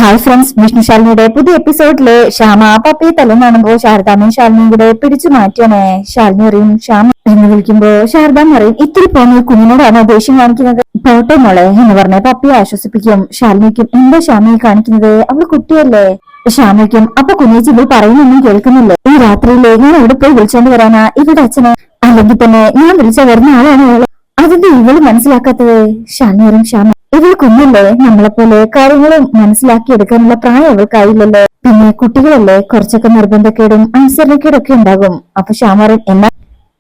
Hi friends, Vishnu ശാലിനിയുടെ പുതിയ എപ്പിസോഡില് ശ്യാമ പപ്പയെ തലം കാണുമ്പോ ശാരദാമ്മയും ശാലിനിയും കൂടെ പിടിച്ചു മാറ്റിയാണ്. ശാലിനി അറിയും ശ്യാമ എന്ന് വിളിക്കുമ്പോ ശാരദാമ്മ അറിയും ഇത്തിരി പോന്ന കുഞ്ഞിനോടാണ് ദേഷ്യം കാണിക്കുന്നത്. പോട്ടെ മോളെ എന്ന് പറഞ്ഞ പപ്പയെ ആശ്വസിപ്പിക്കും. ശാലിനിക്കും എന്താ ശ്യാമയെ കാണിക്കുന്നത്, അവള് കുട്ടിയല്ലേ. ശ്യാമയ്ക്കും അപ്പൊ കുഞ്ഞേച്ചി ഇവൾ പറയുന്നൊന്നും കേൾക്കുന്നില്ലേ. ഈ രാത്രിയിലെ ഞാൻ അവിടെ പോയി വിളിച്ചോണ്ട് വരാനാ ഇവിടെ അച്ഛനെ, അല്ലെങ്കിൽ തന്നെ ഞാൻ വിളിച്ച വരുന്ന ആളാണ് അവള്. അതിന്റെ ഇവള് മനസ്സിലാക്കാത്തത്. ശാലിനി അറിയും ശ്യാമ ഇവൾ കുഞ്ഞല്ലേ, നമ്മളെപ്പോലെ കാര്യങ്ങളും മനസ്സിലാക്കി എടുക്കാനുള്ള പ്രായം അവൾക്കായില്ലല്ലോ. പിന്നെ കുട്ടികളല്ലേ, കുറച്ചൊക്കെ നിർബന്ധക്കേടും അനുസരണക്കേടൊക്കെ ഉണ്ടാകും. അപ്പൊ ശ്യാമറൻ എന്നാ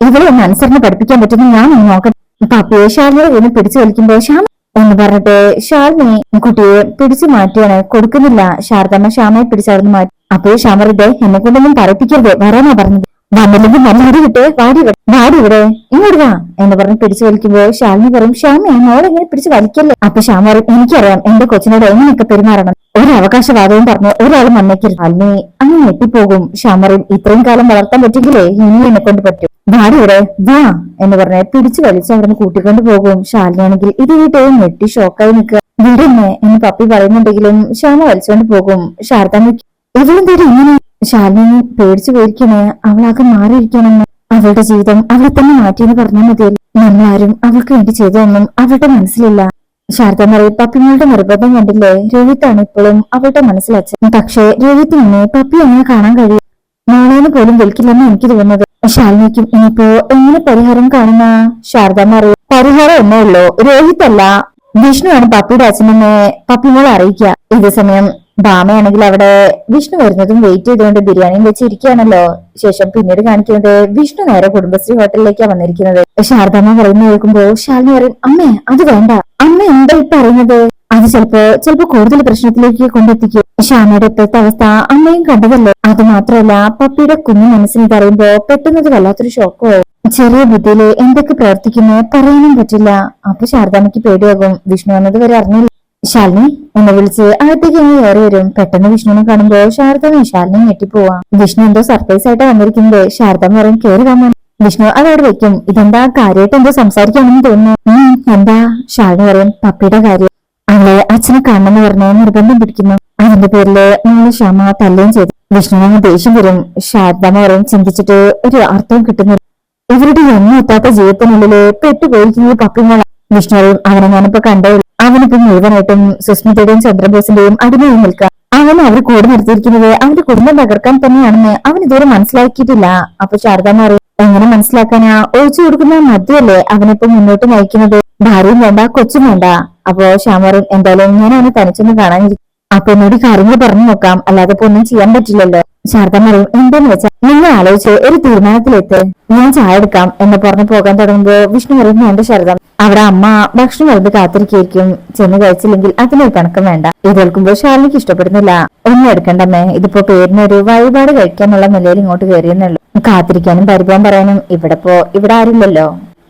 ഇവളെ ഒന്ന് അനുസരണ പഠിപ്പിക്കാൻ പറ്റുന്ന ഞാൻ ഒന്ന് നോക്കട്ടെ. പപ്പയെ ശാലിനിയെ ഒന്ന് പിടിച്ചു വലിക്കുമ്പോ ശ്യാമ എന്ന് പറഞ്ഞിട്ട് ശാലിനി കുട്ടിയെ പിടിച്ചു മാറ്റിയാണ്. കൊടുക്കുന്നില്ല. ശാരദാമ്മ ശ്യാമയെ പിടിച്ചവിടുന്ന് മാറ്റി. അപ്പോഴും ശ്യാമറിന്റെ എന്നെ കൊണ്ടൊന്നും പറയിപ്പിക്കരുത്, വരാനാ പറഞ്ഞത്. വന്നില്ലെങ്കിൽ നല്ല അടി കിട്ടേ, വാടി ഇവിടെ ഇങ്ങോട്ട് വാ എന്ന് പറഞ്ഞ് പിടിച്ചു വലിക്കുമ്പോ ശാലിനി പറയും ശ്യാമയെ മോളെങ്ങനെ പിടിച്ച് വലിക്കല്ലേ. അപ്പൊ ശ്യാമ പറയും എനിക്കറിയാം എന്റെ കൊച്ചിനോട് എങ്ങനെയൊക്കെ പെരുമാറണം. ഒരു അവകാശവാദവും പറഞ്ഞ് ഒരാൾ വന്നേക്കരുത്. ശാലിനി അങ്ങ് ഞെട്ടിപ്പോകും. ശ്യാമ പറയും ഇത്രയും കാലം വളർത്താൻ പറ്റിയെങ്കിലേ ഇനി എന്നെ കൊണ്ട് പറ്റും, വാടി ഇവിടെ വാ എന്ന് പറഞ്ഞ് പിടിച്ചു വലിച്ച് അവിടുന്ന് കൂട്ടിക്കൊണ്ട് പോകും. ശാലിനിയാണെങ്കിൽ ഇത് കേട്ട് ഞെട്ടി ഷോക്കായി നിൽക്കുക. വിടുന്നേ എന്ന് പപ്പി പറയുന്നുണ്ടെങ്കിലും ശ്യാമ വലിച്ചുകൊണ്ട് പോകും. ശാരദാമ്മ ഇവളും തേടി ഇങ്ങനെ ശാലിനി പേടിച്ചു പോയിരിക്കണേ. അവളാകെ മാറിയിരിക്കണമെന്ന്, അവളുടെ ജീവിതം അവളെ തന്നെ മാറ്റിയെന്ന് പറഞ്ഞാൽ മതിയല്ലോ. നമ്മളാരും അവൾക്ക് വേണ്ടി ചെയ്തതൊന്നും അവളുടെ മനസ്സിലില്ല. ശാരദാമ്മ പപ്പിങ്ങളുടെ നിർബന്ധം കണ്ടില്ലേ, രോഹിത്താണ് ഇപ്പോഴും അവളുടെ മനസ്സിലച്ഛൻ. പക്ഷേ രോഹിത്തിനെ പപ്പി അങ്ങനെ കാണാൻ കഴിയും. മോളേന്ന് പോലും വിളിക്കില്ലെന്ന് എനിക്ക് തോന്നുന്നത്. ശാലിനിക്കും ഇനിയിപ്പോ എങ്ങനെ പരിഹാരം കാണുന്ന ശാരദാമ്മ പരിഹാരം എന്നേ ഉള്ളൂ. രോഹിത്തല്ല, വിഷ്ണുവാണ് പപ്പിയുടെ അച്ഛനെന്ന് പപ്പിമോൾ അറിയിക്കുക. ഇതേ സമയം ഭാമയാണെങ്കിൽ അവിടെ വിഷ്ണു വരുന്നതും വെയിറ്റ് ചെയ്തുകൊണ്ട് ബിരിയാണിയും വെച്ചിരിക്കുകയാണല്ലോ. ശേഷം പിന്നീട് കാണിക്കുന്നത് വിഷ്ണു നേരെ കുടുംബശ്രീ ഹോട്ടലിലേക്കാണ് വന്നിരിക്കുന്നത്. ശാരദാമ്മ പറയുന്ന കേൾക്കുമ്പോ ശാലിനി പറയും അമ്മേ അത് വേണ്ട, അമ്മ എന്താ ഈ പറയുന്നത്, അത് ചിലപ്പോ കൂടുതൽ പ്രശ്നത്തിലേക്ക് കൊണ്ടെത്തിക്കും. ശ്യാമയുടെ ഇപ്പോഴത്തെ അവസ്ഥ അമ്മയും കണ്ടതല്ലേ. അത് മാത്രമല്ല പപ്പിയുടെ കുഞ്ഞു മനസ്സിന് പറയുമ്പോ പെട്ടെന്നത് വല്ലാത്തൊരു ഷോക്കോ. ചെറിയ ബുദ്ധിയില് എന്തൊക്കെ പ്രവർത്തിക്കുന്നു പറയാനും പറ്റില്ല. അപ്പൊ ശാരദാമ്മയ്ക്ക് പേടിയാകും. വിഷ്ണു വന്നത് വരെ അറിഞ്ഞില്ല. ശാലിനി എന്നെ വിളിച്ച് അകത്തേക്ക് അങ്ങ് കയറി വരും. പെട്ടെന്ന് വിഷ്ണുവിനെ കാണുമ്പോ ശാരദാമ്മ ശാലിനി ഞെട്ടിപ്പോവാ. വിഷ്ണു എന്തോ സർപ്രൈസ് ആയിട്ട് വന്നിരിക്കുന്നത്. ശാരദാമ്മ പറയും കയറി വന്നു. വിഷ്ണു അതവിടെ വെക്കും. ഇതെന്താ കാര്യമായിട്ട് എന്തോ സംസാരിക്കാണെന്ന് തോന്നുന്നു. എന്താ ശാലിനി പറയും പപ്പിയുടെ കാര്യം. അവളെ അച്ഛനെ കാണണമെന്ന് പറഞ്ഞ് നിർബന്ധം പിടിക്കുന്നു. അതിന്റെ പേരില് മോള് ശ്യാമ തല്ലുകയും ചെയ്തു. വിഷ്ണുവിന് ദേഷ്യം വരും. ശാരദാമ്മ പറയും ചിന്തിച്ചിട്ട് ഒരു അർത്ഥവും കിട്ടുന്നില്ല. ഇവരുടെ ഒന്നും എത്താത്ത ജീവിതത്തിനുള്ളില് പെട്ടുപോയിരിക്കുന്നത് പപ്പിമോള. വിഷ്ണു പറയും അവനെ ഞാനിപ്പോ കണ്ടേ, അവനിപ്പോ മുഴുവനായിട്ടും സുസ്മിതയുടെയും ചന്ദ്രബോസിന്റെയും അടിമയായി നിൽക്കാം. അവൻ അവർ കൂടെ നിർത്തിയിരിക്കുന്നത് അവന്റെ കുടുംബം തകർക്കാൻ തന്നെയാണെന്ന് അവൻ ഇതുവരെ മനസ്സിലാക്കിയിട്ടില്ല. അപ്പൊ ശാരദാമ്മ പറയും എങ്ങനെ മനസ്സിലാക്കാനാ, ഒഴിച്ചു കൊടുക്കുന്ന മദ്യമല്ലേ അവനിപ്പോ മുന്നോട്ട് നയിക്കുന്നത്. ഭാര്യയും വേണ്ട കൊച്ചും വേണ്ട. അപ്പോ ശ്യാമറും എന്തായാലും ഞാൻ അവനെ തനിച്ചൊന്ന് കാണാനിരിക്കും. അപ്പൊ എന്നോട് കാര്യങ്ങൾ പറഞ്ഞു നോക്കാം, അല്ലാതെ ഇപ്പൊ ഒന്നും ചെയ്യാൻ പറ്റില്ലല്ലോ. ശാരദാമ്മ പറയും എന്താന്ന് വെച്ചാൽ നിങ്ങൾ ആലോചിച്ച് ഒരു തീരുമാനത്തിലെത്ത്, ഞാൻ ചായ എടുക്കാം എന്ന് പറഞ്ഞു പോകാൻ തുടങ്ങുമ്പോ വിഷ്ണു പറയും വേണ്ട ശാരദാമ്മ, അവിടെ അമ്മ ഭക്ഷണം വരുമ്പോ കാത്തിരിക്കും, ചെന്ന് കഴിച്ചില്ലെങ്കിൽ അതിനൊരു കണക്കം വേണ്ട. ഇത് കേൾക്കുമ്പോൾ ശാലിനിക്ക് ഇഷ്ടപ്പെടുന്നില്ല. ഒന്നും എടുക്കണ്ടമ്മേ, ഇതിപ്പോ പേരിനൊരു വഴിപാട് കഴിക്കാന്നുള്ള നിലയിൽ ഇങ്ങോട്ട് കയറിയെന്നുള്ളൂ. കാത്തിരിക്കാനും പരിഭവം പറയാനും ഇവിടെ ആരില്ലല്ലോ.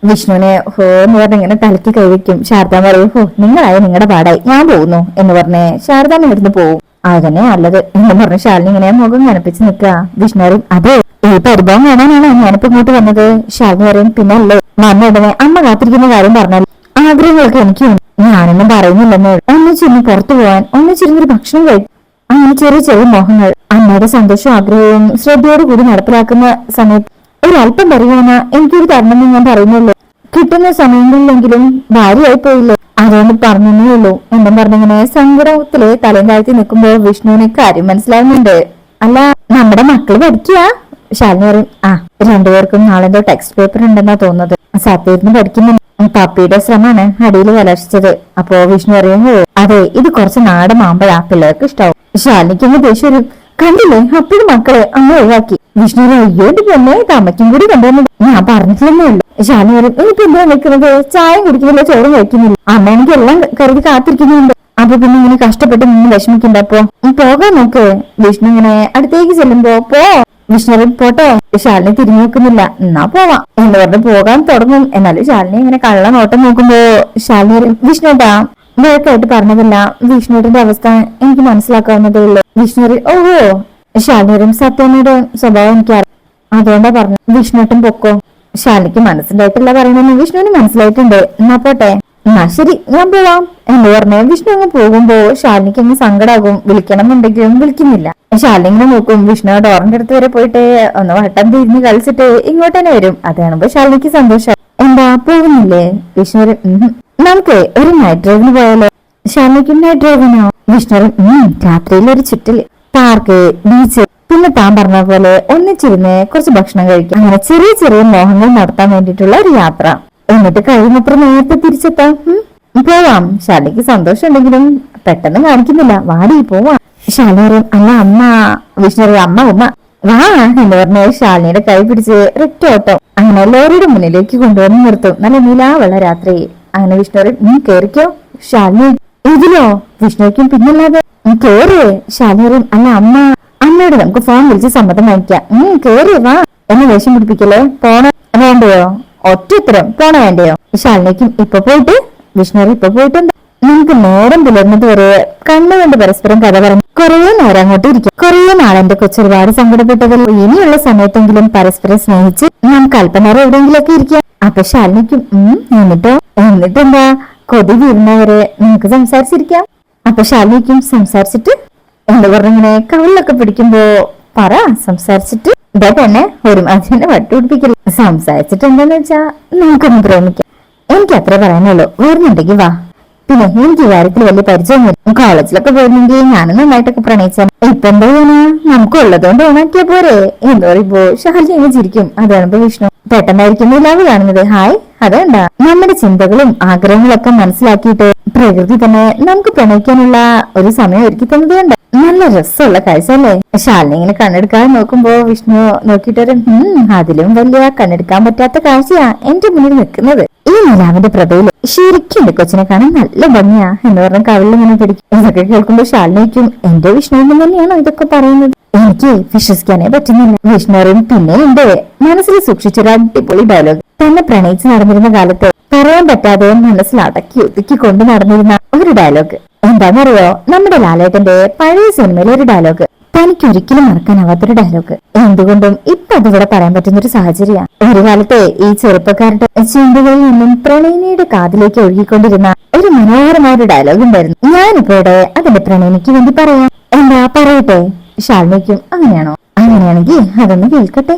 വിഷ്ണുവിനെ ഹോ എന്ന് പറഞ്ഞ് ഇങ്ങനെ തലക്കി കഴിക്കും. ശാരദാമ്മ പറയും ഹോ നിങ്ങളായി നിങ്ങളുടെ പാടായി, ഞാൻ പോകുന്നു എന്ന് പറഞ്ഞ് ശാരദാമ്മ ഇവിടുന്ന് പോവും. അതന്നെ നല്ലത് എന്ന് പറഞ്ഞ് ശാലിനി ഇങ്ങനെ മുഖം കനപ്പിച്ച് നിൽക്കുക. വിഷ്ണു പറയും അതെ ഈ പരിഭവം കാണാനാണ് ഞാനിപ്പോ ഇങ്ങോട്ട് വന്നത്. ശാലിനി പറയും പിന്നെ അല്ലേ വന്ന ഉടനെ അമ്മ കാത്തിരിക്കുന്ന കാര്യം പറഞ്ഞാൽ ആഗ്രഹങ്ങളൊക്കെ എനിക്ക് ഞാനൊന്നും പറയുന്നില്ലെന്നേ. ഒന്നിച്ചിരുന്ന് പുറത്തു പോവാൻ, ഒന്നിച്ചിരുന്നൊരു ഭക്ഷണം കഴിക്കും, അങ്ങനെ ചെറിയ ചെറിയ മോഹങ്ങൾ. അമ്മയുടെ സന്തോഷവും ആഗ്രഹവും ശ്രദ്ധയോടുകൂടി നടപ്പിലാക്കുന്ന സമയത്ത് ഒരല്പം പരിഗണന എനിക്കൊരു തരണമെന്ന് ഞാൻ പറയുന്നുള്ളൂ. കിട്ടുന്ന സമയങ്ങളിലെങ്കിലും ഭാര്യയായി പോയില്ലേ, അതുകൊണ്ട് പറഞ്ഞേ ഉള്ളൂ എന്നും പറഞ്ഞിങ്ങനെ സങ്കടത്തില് തലയും താഴ്ത്തി നിൽക്കുമ്പോ വിഷ്ണുവിന് കാര്യം മനസ്സിലാവുന്നുണ്ട്. അല്ല നമ്മുടെ മക്കള് പഠിക്കുക. ശാലിനി പറയും രണ്ടുപേർക്കും നാളെന്തോ ടെക്സ്റ്റ് പേപ്പർ ഉണ്ടെന്നാ തോന്നുന്നത്. സത്യത്തിന് പഠിക്കുന്ന പപ്പിയുടെ ശ്രമമാണ് അടിയിൽ കലാശിച്ചത്. അപ്പോ വിഷ്ണു പറയും അതെ ഇത് കുറച്ച് നാടൻ മാമ്പഴാ, പിള്ളേർക്ക് ഇഷ്ടാവും. ശാലിനിക്ക് ദേഷ്യം വരും. കണ്ടില്ലേ അപ്പോഴും മക്കളെ അമ്മ ഒഴിവാക്കി. വിഷ്ണു അയ്യോട്ട് പൊന്നെ തമ്മയ്ക്കും കൂടി കൊണ്ടുവന്നു ഞാൻ പറഞ്ഞിട്ടില്ലെന്നേ ഉള്ളൂ. ശാലിനി പറയും എനിക്ക് എന്താ നിൽക്കുന്നത്, ചായ കുടിക്കുന്നില്ല ചോറും കഴിക്കുന്നില്ല, അമ്മയാണെങ്കിൽ എല്ലാം കരുതി കാത്തിരിക്കുന്നുണ്ട്. അപ്പൊ പിന്നെ ഇങ്ങനെ കഷ്ടപ്പെട്ട് നിന്ന് വിഷമിക്കണ്ട. അപ്പൊ പോകാൻ നോക്ക്. വിഷ്ണു ഇങ്ങനെ അടുത്തേക്ക് ചെല്ലുമ്പോ പോ. വിഷ്ണു പോട്ടെ. ശാലിനി തിരിഞ്ഞു നോക്കുന്നില്ല. എന്നാ പോവാം എന്ന് പറഞ്ഞ് പോകാൻ തുടങ്ങും. എന്നാലും ശാലിനി ഇങ്ങനെ കള്ള നോട്ടം നോക്കുമ്പോ ശാലിനി വിഷ്ണുട്ടാ വേക്കായിട്ട് പറഞ്ഞതല്ല, വിഷ്ണുവിന്റെ അവസ്ഥ എനിക്ക് മനസ്സിലാക്കാവുന്നതേ ഉള്ളൂ. വിഷ്ണു ഓഹോ ശാലിനിയും സത്യമ്മയുടെ സ്വഭാവം എനിക്കറിയാം, അതുകൊണ്ടാ പറഞ്ഞു വിഷ്ണുട്ടും പൊക്കോ. ശാലിനിക്ക് മനസ്സിലായിട്ടില്ല പറയണെന്ന് വിഷ്ണുവിന് മനസ്സിലായിട്ടുണ്ട്. എന്നാ പോട്ടെ. എന്നാ ശരി ഞാൻ പോവാം എന്ന് പറഞ്ഞ് വിഷ്ണു അങ്ങ് പോകുമ്പോ ശാലിനിക്ക് അങ്ങ് സങ്കടാകും. വിളിക്കണം എന്നുണ്ടെങ്കിലും വിളിക്കുന്നില്ല. ശാലിനി ഇങ്ങനെ നോക്കും. വിഷ്ണു ഡോറിന്റെ അടുത്ത് വരെ പോയിട്ട് ഒന്ന് വട്ടം തിരിഞ്ഞ് കളിച്ചിട്ട് ഇങ്ങോട്ട് തന്നെ വരും. അത് കാണുമ്പോ ശാലിനിക്ക് സന്തോഷം. എന്താ പോകുന്നില്ലേ? വിഷ്ണു നമുക്ക് ഒരു നൈറ്റ് ഡ്രൈവിന് പോയാലോ? ശാലിനിക്കും നൈറ്റ് ഡ്രൈവിനോ? വിഷ്ണു രാത്രിയിൽ ഒരു ചുറ്റല്, പാർക്ക്, ബീച്ച്, പിന്നെ താൻ പറഞ്ഞ പോലെ ഒന്നിച്ചിരുന്ന് കുറച്ച് ഭക്ഷണം കഴിക്കാം. അങ്ങനെ ചെറിയ ചെറിയ മോഹങ്ങൾ നടത്താൻ വേണ്ടിയിട്ടുള്ള ഒരു യാത്ര. എന്നിട്ട് കഴിയുന്നത്ര നേരത്തെ തിരിച്ചെത്താം. പോവാം. ശാലിനിക്ക് സന്തോഷം ഉണ്ടെങ്കിലും പെട്ടെന്ന് കാണിക്കുന്നില്ല. വാടി പോവാം. ശാലിനി പറയും അല്ല അമ്മ. വിഷ്ണു അമ്മ ഉമ്മ വാ എന്ന് പറഞ്ഞ് ശാലിനിയുടെ കൈ പിടിച്ച് ഒരൊറ്റ ഓട്ടം അങ്ങനെ ലോറിയുടെ മുന്നിലേക്ക് കൊണ്ടുവന്ന് നിർത്തും. നല്ല നിലാവുള്ള രാത്രി. അങ്ങനെ വിഷ്ണു പറയും കേറിക്കോ. ശാലിനി ഇതിലോ? വിഷ്ണുക്കും പിന്നല്ലാതെ കേറ്. ശാലിനി പറയും അല്ല അമ്മ. അമ്മയോട് നമുക്ക് ഫോൺ വിളിച്ച് സമ്മതം വാങ്ങിക്കാം. കേറി വാ. എന്നെ ദേഷ്യം പിടിപ്പിക്കല്ലേ. പോണ വേണ്ടയോ? ഒറ്റ ഉത്തരം. പോണ വേണ്ടയോ? ശാലിനിക്കും ഇപ്പൊ പോയിട്ട്. വിഷ്ണു ഇപ്പൊ പോയിട്ട് നമുക്ക് നേരം പുലർന്നത് വരെ കണ്ണുകൊണ്ട് പരസ്പരം കഥ പറഞ്ഞു കുറെ നേരം അങ്ങോട്ട് ഇരിക്കും. കുറെ നാളെന്റെ കൊച്ചു ഒരുപാട് സങ്കടപ്പെട്ടതിൽ ഇനിയുള്ള സമയത്തെങ്കിലും പരസ്പരം സ്നേഹിച്ച് നമുക്ക് അല്പനേരം എവിടെയെങ്കിലൊക്കെ ഇരിക്കാം. അപ്പൊ ശാലിനിക്കും എന്നിട്ടെന്താ കൊതി തീരുന്നവരെ നമുക്ക് സംസാരിച്ചിരിക്കാം. അപ്പൊ ശാലിനിക്കും സംസാരിച്ചിട്ട് എന്താ പറഞ്ഞിങ്ങനെ കവിളിലൊക്കെ പിടിക്കുമ്പോ പറ സംസാരിച്ചിട്ട് ഇതാ തന്നെ ഒരു അതിനെ വട്ടുപിടിപ്പിക്കില്ല. സംസാരിച്ചിട്ട് എന്താന്ന് വെച്ചാ നമുക്കൊന്ന് പ്രേമിക്കാം. എനിക്ക് അത്ര പറയാനുള്ളൂ. വരുന്നുണ്ടെങ്കിൽ വാ. പിന്നെ എനിക്ക് കാര്യത്തിൽ വലിയ പരിചയമൊന്നും. കോളേജിലൊക്കെ പോയിരുന്നെങ്കിൽ ഞാനും നന്നായിട്ടൊക്കെ പ്രണയിച്ചാൽ ഇപ്പൊ എന്താ ചെയ്യാനാ? നമുക്ക് ഉള്ളതുകൊണ്ട് ഓണാക്കിയാ പോരെ എന്ന് പറയുമ്പോ ശാലിനി എങ്ങനെ ചിരിക്കും. അതാണിപ്പോ വിഷ്ണു പെട്ടെന്നായിരിക്കും നിലാവ് കാണുന്നത്. ഹായ് അതെന്താ നമ്മുടെ ചിന്തകളും ആഗ്രഹങ്ങളൊക്കെ മനസ്സിലാക്കിയിട്ട് പ്രകൃതി തന്നെ നമുക്ക് പ്രണയിക്കാനുള്ള ഒരു സമയം ഒരുക്കി തന്നത് കണ്ട നല്ല രസമുള്ള കാഴ്ച അല്ലേ? ശാലിനി ഇങ്ങനെ കണ്ണെടുക്കാതെ നോക്കുമ്പോ വിഷ്ണു നോക്കിയിട്ട് അതിലും വലിയ കണ്ണെടുക്കാൻ പറ്റാത്ത കാഴ്ചയാ എന്റെ മുന്നിൽ നിൽക്കുന്നത്. ഈ നിലാവിന്റെ പ്രഭയില് ശരിക്കും എന്റെ കൊച്ചിനെ കാണാൻ നല്ല ഭംഗിയാ എന്ന് പറഞ്ഞ കവിളിൽ ഇങ്ങനെ പിടിക്കും. ഇതൊക്കെ കേൾക്കുമ്പോ ശാലിനിക്കും എന്റെ വിഷ്ണുവിനും തന്നെയാണോ ഇതൊക്കെ പറയുന്നത്? എനിക്ക് വിശ്വസിക്കാനേ പറ്റുന്നില്ല. വിഷ്ണുവും പിന്നെ എന്റെ മനസ്സിൽ സൂക്ഷിച്ചൊരു അടിപൊളി ഡയലോഗ്. തന്നെ പ്രണയിച്ച് നടന്നിരുന്ന കാലത്ത് പറയാൻ പറ്റാതെ മനസ്സിൽ അടക്കി ഒതുക്കി കൊണ്ട് നടന്നിരുന്ന ഒരു ഡയലോഗ് എന്താണെന്നറിയോ? നമ്മുടെ ലാലേട്ടന്റെ പഴയ സിനിമയിലെ ഒരു ഡയലോഗ്. തനിക്ക് ഒരിക്കലും മറക്കാനാവാത്തൊരു ഡയലോഗ്. എന്തുകൊണ്ടും ഇപ്പൊ അതിവിടെ പറയാൻ പറ്റുന്ന ഒരു സാഹചര്യമാണ്. ഒരു കാലത്തെ ഈ ചെറുപ്പക്കാരുടെ ചിന്തകളിൽ നിന്നും പ്രണയിനിയുടെ കാതിലേക്ക് ഒഴുകിക്കൊണ്ടിരുന്ന ഒരു മനോഹരമായ ഒരു ഡയലോഗ് ഉണ്ടായിരുന്നു. ഞാനിപ്പോ ഇവിടെ അതിന്റെ പ്രണയിനിക്ക് വേണ്ടി പറയാം. എന്താ പറയട്ടെ? ശാലിനിക്കും അങ്ങനെയാണോ? അങ്ങനെയാണെങ്കിൽ അതൊന്ന് കേൾക്കട്ടെ.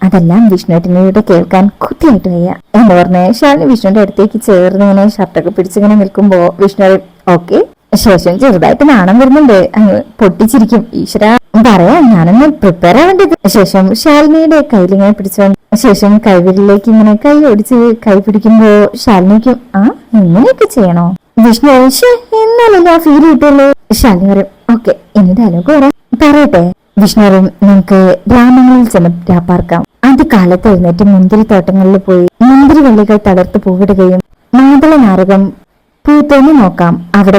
അതെല്ലാം വിഷ്ണുവിനോട് കേൾക്കാൻ കുത്തിയായിട്ട് വയ്യ എന്ന് പറഞ്ഞ് ശാലിനി വിഷ്ണുവിന്റെ അടുത്തേക്ക് ചേർന്ന് ഇങ്ങനെ ഷർട്ടൊക്കെ പിടിച്ചിങ്ങനെ നിൽക്കുമ്പോ വിഷ്ണു ഓക്കെ. ശേഷം ചെറുതായിട്ട് നാണം വരുന്നുണ്ട്. അങ്ങ് പൊട്ടിച്ചിരിക്കും. ഈശ്വര പറയാ ഞാനൊന്ന് പ്രിപ്പയർ ആവേണ്ടത്. ശേഷം ശാലിനിയുടെ കയ്യിലിങ്ങനെ പിടിച്ചു. ശേഷം കൈവിരലിലേക്ക് ഇങ്ങനെ കൈ ഓടിച്ച് കൈ പിടിക്കുമ്പോ ശാലിനിക്കും ഇങ്ങനെയൊക്കെ ചെയ്യണോ? വിഷ്ണു എന്നാലല്ലേ ആ ഫീൽ കിട്ടുള്ളൂ. ശാലിനി പറയും ഓക്കെ ഇനി ഡയലോഗ് പറയട്ടെ. വിഷ്ണു പറയും നമുക്ക് ഗ്രാമങ്ങളിൽ ചെന്ന് രാപ്പാർക്കാം. ആദ്യകാലത്ത് എഴുന്നേറ്റ് മുന്തിരി തോട്ടങ്ങളിൽ പോയി മുന്തിരി വള്ളികൾ തളർത്ത് പൂവിടുകയും മാതള നാരകം പൂത്തോന്ന് നോക്കാം. അവിടെ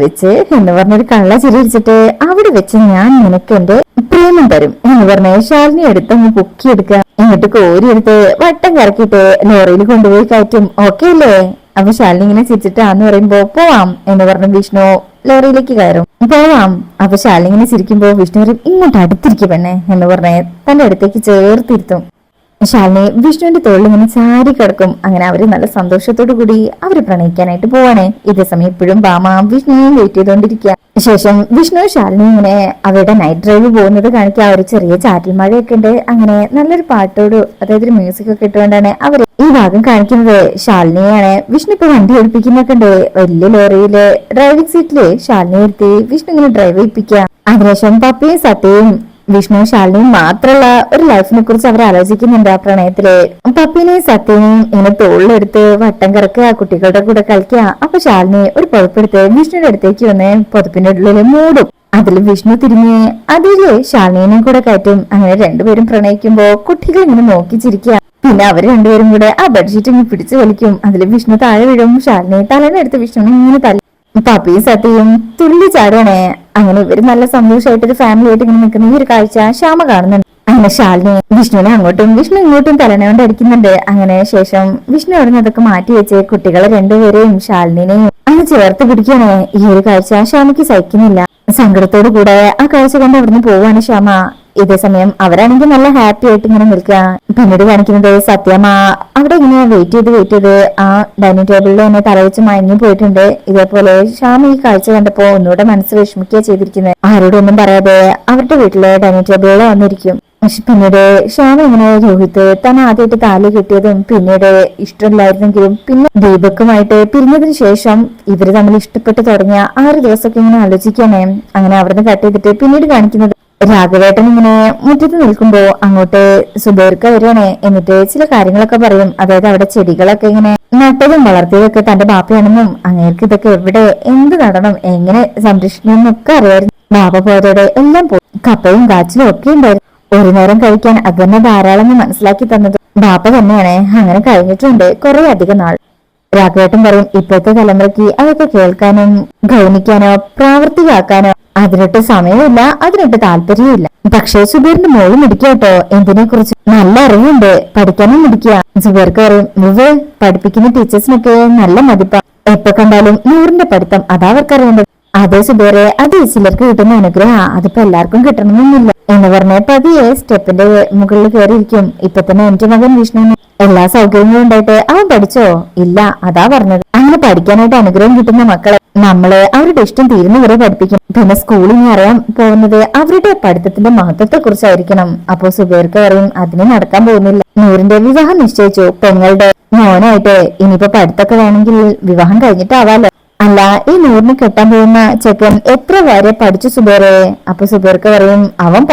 വെച്ച് എന്ന് പറഞ്ഞൊരു കള്ള ചിരിച്ചിട്ട് അവിടെ വെച്ച് ഞാൻ നിനക്ക് എന്റെ പ്രേമം തരും എന്ന് പറഞ്ഞ് ശാലിനി എടുത്തങ്ങ് പൊക്കിയെടുക്കുക. എന്നിട്ട് കോരിയെടുത്ത് വട്ടം കറക്കിയിട്ട് ലോറിയിൽ കൊണ്ടുപോയി കയറ്റും. ഓക്കെ അല്ലേ? അപ്പൊ ശാലിനി ഇങ്ങനെ ചിരിച്ചിട്ടാന്ന് പറയുമ്പോ പോവാം എന്ന് പറഞ്ഞ് വിഷ്ണു ലോറിയിലേക്ക് കയറും. പോവാം. അപ്പൊ ശാലിനി ഇങ്ങനെ ചിരിക്കുമ്പോ വിഷ്ണു ഇങ്ങോട്ട് അടുത്തിരിക്കും പെണ്ണെ എന്ന് പറഞ്ഞ് തന്റെ അടുത്തേക്ക് ചേർത്തിരുത്തും. ശാലിനി വിഷ്ണുവിന്റെ തോളിൽ ഇങ്ങനെ ചാരി കിടക്കും. അങ്ങനെ അവര് നല്ല സന്തോഷത്തോടു കൂടി അവര് പ്രണയിക്കാനായിട്ട് പോവാണേ. ഇതേ സമയം ഇപ്പോഴും ബാമ വിഷ്ണുവിനെ വെയിറ്റ് ചെയ്തോണ്ടിരിക്കുക. ശേഷം വിഷ്ണു ശാലിനി ഇങ്ങനെ അവരുടെ നൈറ്റ് ഡ്രൈവ് പോകുന്നത് കാണിക്കുക. ഒരു ചെറിയ ചാറ്റൽ മഴയൊക്കെ ഉണ്ട്. അങ്ങനെ നല്ലൊരു പാട്ടോട് അതായത് ഒരു മ്യൂസിക് ഒക്കെ ഇട്ടുകൊണ്ടാണ് അവര് ഈ ഭാഗം കാണിക്കുന്നത്. ശാലിനിയാണ് വിഷ്ണു ഇപ്പൊ വണ്ടി ഓടിപ്പിക്കുന്നൊക്കെ ഉണ്ട്. വലിയ ലോറിയില് ഡ്രൈവിംഗ് സീറ്റില് ശാലിനി ഇരുത്തി വിഷ്ണു ഇങ്ങനെ ഡ്രൈവ് ചെയ്യിപ്പിക്കുക. അതിനുശേഷം പപ്പിയും സത്യയും വിഷ്ണു ശാലിനിയും മാത്രമുള്ള ഒരു ലൈഫിനെ കുറിച്ച് അവർ ആലോചിക്കുന്നുണ്ട് ആ പ്രണയത്തില്. പപ്പിനെയും സത്യനെയും ഇങ്ങനെ തോളിലെടുത്ത് വട്ടം കറക്കുക, കുട്ടികളുടെ കൂടെ കളിക്കുക. അപ്പൊ ശാലിനി ഒരു പുതപ്പെടുത്ത് വിഷ്ണുവിന്റെ അടുത്തേക്ക് വന്ന് പുതപ്പിന്റെ ഉള്ളിൽ മൂടും. അതിൽ വിഷ്ണു തിരിഞ്ഞ് അതില് ശാലിനിയും കൂടെ കയറ്റും. അങ്ങനെ രണ്ടുപേരും പ്രണയിക്കുമ്പോ കുട്ടികൾ ഇങ്ങനെ നോക്കി ചിരിക്കുക. പിന്നെ അവര് രണ്ടുപേരും കൂടെ ആ ബെഡ്ഷീറ്റ് ഇങ്ങനെ പിടിച്ചു വലിക്കും. അതിൽ വിഷ്ണു താഴെ വീഴും. ശാലിനി തലേനെടുത്ത് വിഷ്ണുവിനെ ഇങ്ങനെ തല്ലി. പപ്പിയും സത്യയും തുള്ളി ചാടുവാണേ. അങ്ങനെ ഇവര് നല്ല സന്തോഷമായിട്ട് ഒരു ഫാമിലി ആയിട്ട് ഇങ്ങനെ നിൽക്കുന്ന ഈ ഒരു കാഴ്ച ശ്യാമ കാണുന്നുണ്ട്. അങ്ങനെ ശാലിനി വിഷ്ണുവിനെ അങ്ങോട്ടും വിഷ്ണു ഇങ്ങോട്ടും തലനെ കൊണ്ട് അടിക്കുന്നുണ്ട്. അങ്ങനെ ശേഷം വിഷ്ണു അവിടെ അതൊക്കെ മാറ്റി വെച്ച് കുട്ടികളെ രണ്ടുപേരെയും ശാലിനിനെയും അങ്ങ് ചേർത്ത് പിടിക്കണേ. ഈ ഒരു കാഴ്ച ശ്യാമയ്ക്ക് സഹിക്കുന്നില്ല. സങ്കടത്തോടു കൂടെ ആ കാഴ്ച കണ്ട് അവിടുന്ന് പോവാണ് ശ്യാമ. ഇതേ സമയം അവരാണെങ്കിൽ നല്ല ഹാപ്പി ആയിട്ട് ഇങ്ങനെ നിൽക്കുക. പിന്നീട് കാണിക്കുന്നത് സത്യമ്മ അവിടെ ഇങ്ങനെ വെയിറ്റ് ചെയ്ത് ആ ഡൈനിങ് ടേബിളിൽ തന്നെ തലവെച്ച് മയങ്ങി പോയിട്ടുണ്ട്. ഇതേപോലെ ശ്യാം ഈ കാഴ്ച കണ്ടപ്പോ ഒന്നുകൂടെ മനസ്സ് വിഷമിക്കുക ചെയ്തിരിക്കുന്നത്. ആരോടൊന്നും പറയാതെ അവരുടെ വീട്ടിലെ ഡൈനിങ് ടേബിളിൽ വന്നിരിക്കും. പിന്നീട് ശ്യാം ഇങ്ങനെ രോഹിത് തന്നെ ആദ്യമായിട്ട് താലി കിട്ടിയതും പിന്നീട് ഇഷ്ടമില്ലായിരുന്നെങ്കിലും പിന്നെ ദീപക്കുമായിട്ട് പിരിഞ്ഞതിന് ശേഷം ഇവര് തമ്മിൽ ഇഷ്ടപ്പെട്ട് തുടങ്ങിയ 6 ദിവസമൊക്കെ ഇങ്ങനെ ആലോചിക്കാനേ. അങ്ങനെ അവിടുന്ന് കട്ട് ചെയ്തിട്ട് പിന്നീട് കാണിക്കുന്നത് രാഘവേട്ടൻ ഇങ്ങനെ മുറ്റത്ത് നിൽക്കുമ്പോ അങ്ങോട്ട് സുബൈർക്ക വരികയാണ്. എന്നിട്ട് ചില കാര്യങ്ങളൊക്കെ പറയും. അതായത് അവിടെ ചെടികളൊക്കെ ഇങ്ങനെ നട്ടതും വളർത്തിയതൊക്കെ തന്റെ ബാപ്പയാണെന്നും അങ്ങേർക്ക് ഇതൊക്കെ എവിടെ എന്ത് നടണം എങ്ങനെ സംരക്ഷിക്കണം എന്നൊക്കെ അറിയായിരുന്നു. ബാപ്പ പോയതോടെ എല്ലാം പോയി. കപ്പയും കാച്ചിലും ഒക്കെ ഉണ്ടായിരുന്നു. ഒരു നേരം കഴിക്കാൻ അത് തന്നെ ധാരാളം മനസ്സിലാക്കി തന്നത് ബാപ്പ തന്നെയാണ്. അങ്ങനെ കഴിഞ്ഞിട്ടുണ്ട് കുറെ അധികം നാൾ. രാഘവേട്ടൻ പറയും ഇപ്പോഴത്തെ തലമുറയ്ക്ക് അതൊക്കെ കേൾക്കാനും ഗൗനിക്കാനോ പ്രാവർത്തികമാക്കാനോ അതിനൊട്ട് സമയമില്ല, അതിനൊട്ട് താല്പര്യമില്ല. പക്ഷേ സുബീറിന്റെ മോള് മിടിക്കട്ടോ, എന്തിനെ കുറിച്ച് നല്ല അറിവുണ്ട്, പഠിക്കാനും മിടിക്കുക. സുബീർക്ക് പറയും മുവേ പഠിപ്പിക്കുന്ന ടീച്ചേഴ്സിനൊക്കെ നല്ല മതിപ്പാ, എപ്പോ കണ്ടാലും 100ന്റെ പഠിത്തം അതാ അവർക്കറിയേണ്ടത്. അതേ സുബേറെ, അത് ചിലർക്ക് കിട്ടുന്ന അനുഗ്രഹം, അതിപ്പോ എല്ലാവർക്കും കിട്ടണമെന്നില്ല എന്ന് പറഞ്ഞ പതിയെ സ്റ്റെപ്പിന്റെ മുകളിൽ കയറിയിരിക്കും. ഇപ്പൊ തന്നെ എന്റെ മകൻ വിഷ്ണുവിന് എല്ലാ സൗകര്യങ്ങളും ഉണ്ടായിട്ട് അവൻ പഠിച്ചോ? ഇല്ല, അതാ പറഞ്ഞത്. അങ്ങനെ പഠിക്കാനായിട്ട് അനുഗ്രഹം കിട്ടുന്ന മക്കളെ നമ്മള് അവരുടെ ഇഷ്ടം തീരുന്നവരെ പഠിപ്പിക്കും. പിന്നെ സ്കൂളിൽ നിന്ന് അറിയാൻ പോകുന്നത് അവരുടെ പഠിത്തത്തിന്റെ മഹത്വത്തെ കുറിച്ചായിരിക്കണം. അപ്പോ സുബേർക്ക് പറയും അതിന് നടക്കാൻ പോകുന്നില്ല. 100ന്റെ വിവാഹം നിശ്ചയിച്ചു. പെങ്ങളുടെ മോനായിട്ട് ഇനിയിപ്പോ പഠിത്തൊക്കെ വേണമെങ്കിൽ വിവാഹം കഴിഞ്ഞിട്ടാവാലോ. അല്ല, ഈ 100ന് കെട്ടാൻ പോകുന്ന ചെക്കൻ എത്ര വരെ പഠിച്ചു സുബേറെ? അപ്പൊ സുബേർക്ക് പറയും അവൻ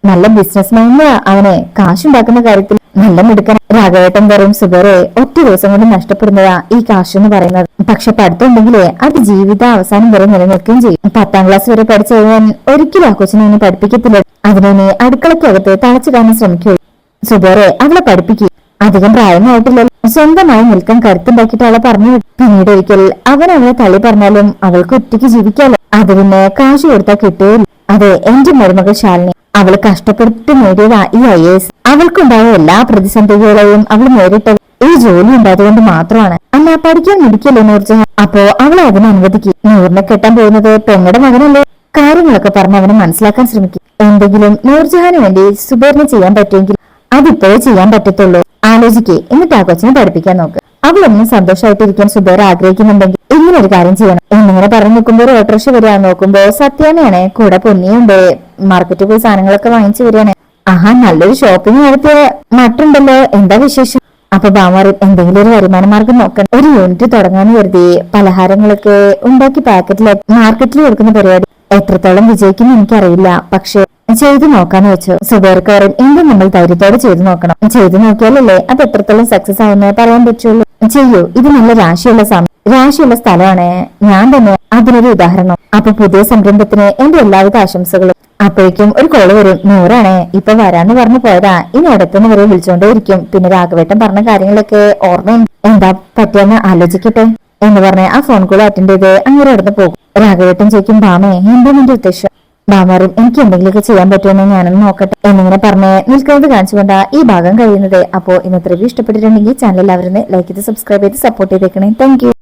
നല്ല ബിസിനസ് മൈൻഡ്, അവനെ കാശുണ്ടാക്കുന്ന കാര്യത്തിൽ നല്ല മിടുക്കൻ. രാഘവേട്ടൻ പറയും സുബേറെ, ഒറ്റ ദിവസം കൊണ്ട് നഷ്ടപ്പെടുന്നതാ ഈ കാശ് എന്ന് പറയുന്നത്. പക്ഷെ പഠിത്തം ഉണ്ടെങ്കിലേ അത് ജീവിത അവസാനം വരെ നിലനിൽക്കുകയും ചെയ്യും. 10ാം ക്ലാസ് വരെ പഠിച്ചു കഴിഞ്ഞാൽ ഒരിക്കലും ആ കൊച്ചിനെ ഇനി പഠിപ്പിക്കത്തില്ല. അതിനെ അടുക്കളയ്ക്കകത്ത് തളച്ചിടാൻ ശ്രമിക്കൂ. സുബേറെ, അവളെ പഠിപ്പിക്കുക. അധികം പ്രായമായിട്ടില്ല, സ്വന്തമായി നിൽക്കാൻ കരുത്തുണ്ടാക്കിയിട്ട് അവളെ പറഞ്ഞു. പിന്നീട് ഒരിക്കൽ അവൻ അവളെ തള്ളി പറഞ്ഞാലും അവൾക്ക് ഒറ്റയ്ക്ക് ജീവിക്കാലോ. അത് പിന്നെ കാശ് കൊടുത്താൽ കിട്ടുകയില്ല. അതെ, എന്റെ മരുമകൾ ശാലിനി, അവള് കഷ്ടപ്പെട്ട് നേടിയതാ ഈ IAS. അവൾക്കുണ്ടായ എല്ലാ പ്രതിസന്ധികളെയും അവൾ നേരിട്ടത് ഈ ജോലി ഉണ്ടായതുകൊണ്ട് മാത്രമാണ്. അല്ല, പഠിക്കാൻ മിടിക്കല്ലേ നൂർജഹാൻ? അപ്പോ അവളെ അതിനെ അനുവദിക്കും. 100നെ കെട്ടാൻ പോകുന്നത് പെങ്ങളുടെ മകനല്ലേ? കാര്യങ്ങളൊക്കെ പറഞ്ഞ് അവനെ മനസ്സിലാക്കാൻ ശ്രമിക്കും. എന്തെങ്കിലും നൂർജഹാന് വേണ്ടി സുബേറിന് ചെയ്യാൻ പറ്റുമെങ്കിൽ അതിപ്പോഴേ ചെയ്യാൻ പറ്റത്തുള്ളൂ. ആലോചിക്കേ, എന്നിട്ട് ആ കൊച്ചിനെ പഠിപ്പിക്കാൻ നോക്ക്. അവളൊന്നും സന്തോഷമായിട്ടിരിക്കാൻ സുബേർ ആഗ്രഹിക്കുന്നുണ്ടെങ്കിൽ ഇങ്ങനെ ഒരു കാര്യം ചെയ്യണം. എന്നിങ്ങനെ പറഞ്ഞു നോക്കുമ്പോൾ ഒരു ഓട്ടോറിക്ഷ വരിക. നോക്കുമ്പോ സത്യാമ്മയാണ്. കൂടെ പൊന്നിയുണ്ട്. മാർക്കറ്റിൽ പോയി സാധനങ്ങളൊക്കെ വാങ്ങിച്ചു വരികയാണ്. ആഹാ, നല്ലൊരു ഷോപ്പിംഗ് നടത്തിയ മട്ടുണ്ടല്ലോ, എന്താ വിശേഷം? അപ്പൊ ബാമാറി എന്തെങ്കിലും ഒരു വരുമാന മാർഗം നോക്കണം. ഒരു യൂണിറ്റ് തുടങ്ങാന്ന് കരുതി പലഹാരങ്ങളൊക്കെ ഉണ്ടാക്കി മാർക്കറ്റിൽ കൊടുക്കുന്ന പരിപാടി എത്രത്തോളം വിജയിക്കുന്നു എനിക്കറിയില്ല, പക്ഷെ ചെയ്തു നോക്കാന്ന് വെച്ചു. സുബേർക്കാരൻ എന്തും നമ്മൾ ധൈര്യത്തോടെ ചെയ്തു നോക്കണം. ചെയ്തു നോക്കിയാലല്ലേ അത് എത്രത്തോളം സക്സസ് ആവുന്നേ പറയാൻ പറ്റുള്ളൂ. ചെയ്യൂ, ഇത് നല്ല രാശിയുള്ള സ്ഥലമാണ്. ഞാൻ തന്നെ അതിനൊരു ഉദാഹരണം. അപ്പൊ പുതിയ സംരംഭത്തിന് എന്റെ എല്ലാവിധ ആശംസകളും. അപ്പോഴേക്കും ഒരു കോള് വരും. 100 ഇപ്പൊ വരാന്ന് പറഞ്ഞു പോയതാ, ഇനി അടുത്തുനിന്ന് വരെ വിളിച്ചോണ്ടേയിരിക്കും. പിന്നെ രാഘവേട്ടൻ പറഞ്ഞ കാര്യങ്ങളൊക്കെ ഓർമ്മയുണ്ട്, എന്താ പറ്റിയെന്ന് ആലോചിക്കട്ടെ എന്ന് പറഞ്ഞ് ആ ഫോൺ കോൾ അറ്റൻഡ് ചെയ്ത് അങ്ങനെ അടുത്ത് പോകും. രാഘവേട്ടൻ ചോദിക്കും, ബാമേ എന്താ നിന്റെ ഉദ്ദേശം? ബാമാറും എനിക്ക് എന്തെങ്കിലുമൊക്കെ ചെയ്യാൻ പറ്റുമെന്ന് ഞാനൊന്ന് നോക്കട്ടെ എന്നിങ്ങനെ പറഞ്ഞ് നിൽക്കുന്നത് കാണിച്ചുകൊണ്ടാ ഈ ഭാഗം കഴിയുന്നത്. അപ്പോ ഇന്നത്തെ റിവ്യൂ ഇഷ്ടപ്പെട്ടിട്ടുണ്ടെങ്കിൽ ചാനൽ എല്ലാവരും ലൈക്ക് ചെയ്ത് സബ്സ്ക്രൈബ് ചെയ്ത് സപ്പോർട്ട് ചെയ്തേക്കണേ. Thank you.